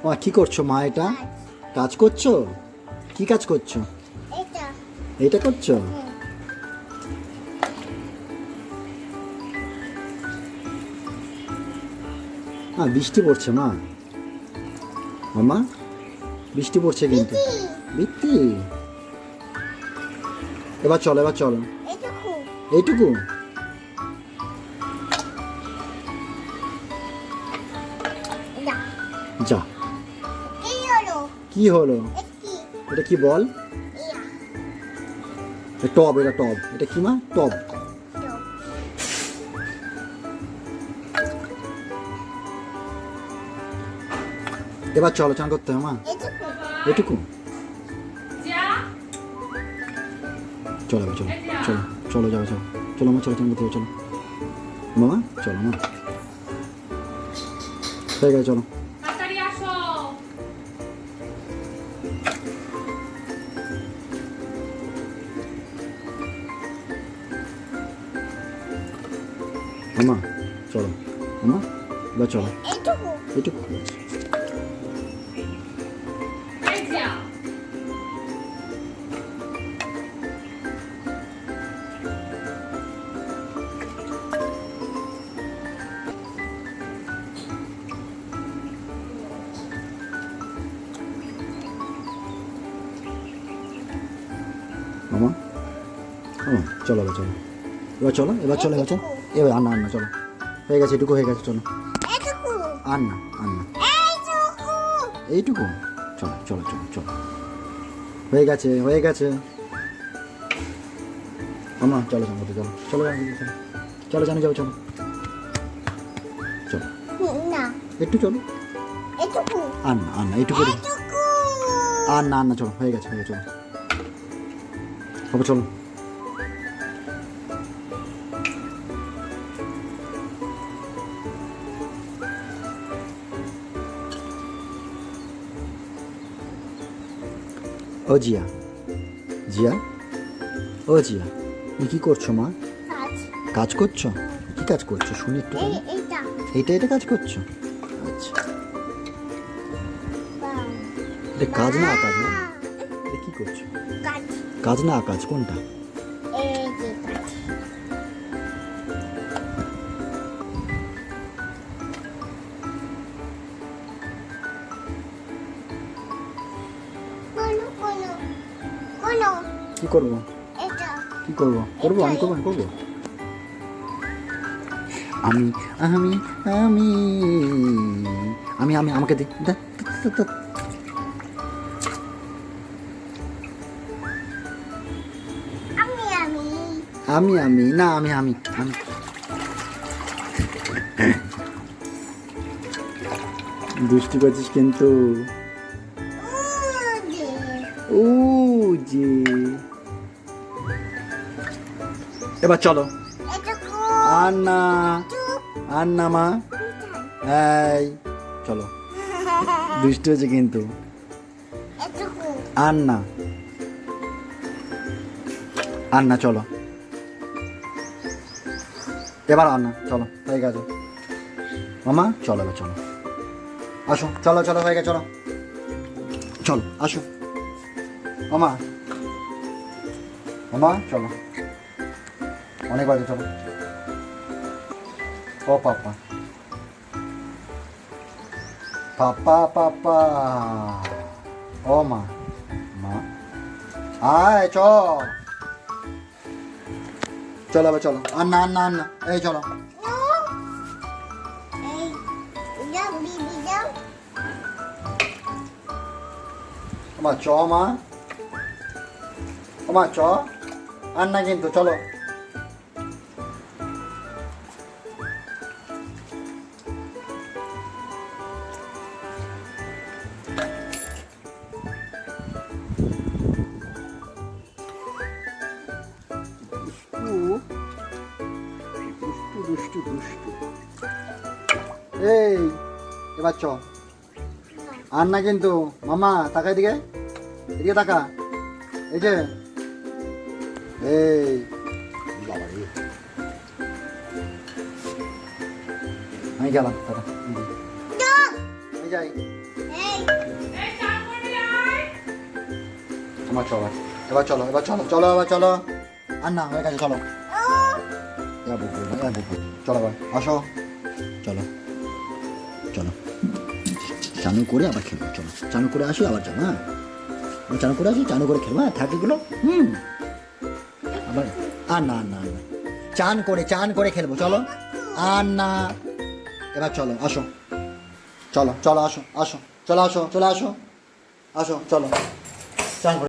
মা কি করছো মা? এটা কাজ করছো? কি কাজ করছো? এটা এটা করছো? মা বৃষ্টি পড়ছে মা। মামা বৃষ্টি পড়ছে কিন্তু। বৃষ্টি। এবার চলো, এবার চলো। এটুকু এইটুকু? না যা। কি হলো কি হলো? একটি এটা কি বল? ইয়া টব, এটা টব। এটা কি মা? টব। তো এবার চলো, চান করতে হবে মা। এটুকু এটুকু? চলো এবার, চলো চলো চলো, যাও চলো। চলো মা, চলো চান করতে হবে, চলো মামা, চলো মা। হয়ে গেছে, চলো। তাড়াতাড়ি আসো। মামা চলো। মামা এবার চলো। এটুকু এইটুকু? এই যা। মামা মামা চলো, এবার চলো। এবার চলো, এবার চলো, এবার চলো। এবার আন্না, আন্না চলো। হয়ে গেছে, এটুকু হয়ে গেছে, চলো। এটুকু আন্না, আন্না। এইটুকু এইটুকু? চলো চলো চলো চলো। হয়ে গেছে, হয়ে গেছে। মামা চলো চান করতে, চলো চলো, চলো চলো, জানি যাও, চলো চলো। না একটু চলো। এটুকু আন্না, আন্না, এইটুকু। এটুকু আন্না, আন্না চলো। হয়ে গেছে, হয়ে গেছে, চলো। হবে, চলো। ও জিয়া, জিয়া, ও জিয়া, তুমি কি করছো মা? কাজ কাজ করছো? কি কাজ করছো শুনি একটু। এইটা এইটা, এটা কাজ করছো? আচ্ছা, বাহ এটা কাজ না আকাজ না? এটা কি করছো? কাজ কাজ না আকাজ কোনটা? এই যে কাজ কোনো কোনো কোনো কি করবো? এটা কি করবো? করবো, আমি করবো, আমি করবো। আমি আমি আমি আমি আমি আমাকে দে, দে, দে, দে, দে। আমি আমি না, আমি দুষ্টি করছিস কিন্তু। যে ও যে। এবার চলো। এটুকু আর না, আর না মা। এই চলো, দুষ্ট হয়েছে কিন্তু। এটুকু আর না, আর না, চলো। এবার আর না, চলো। হয়ে গেছে মামা, চলো এবার, চলো আসো, চলো চলো, হয়ে গেছে, চলো চলো, আসো মামা। মামা চলো, অনেক বাজে, চলো। ও পাপা, পাপা পাপা। ও মা, মা আয় চ। চলো এবার, চলো। আর না, আর না, আর না, এই চলো। নো এই যাও বিবি যাও মা চ, মা। ও মা চ। আর না কিন্তু, চলো। দুষ্টু দুষ্টু দুষ্টু। এই এবার চ। আর না কিন্তু মামা, তাকা এদিকে, এদিকে তাকা। এই যে, এই বাবা রে। আমি গেলাম, টাটা। এই যাই এই এই চান করে আয়। আমার চলো এবার চলো এবার চলো আর না হয়ে গেছে চলো ও এবার বুকু চলো এবার আসো চলো চলো চানু করে আবার খেলবো চলো চানু করে আসি আবার যাবো হ্যাঁ আমি চানু করে আসি চানু করে খেলবো হ্যাঁ থাকলেগুলো আবার আর না না না চান করে খেলবো চলো আর না এবার চলো আসো চলো আসো চলো আসো চলো চান করে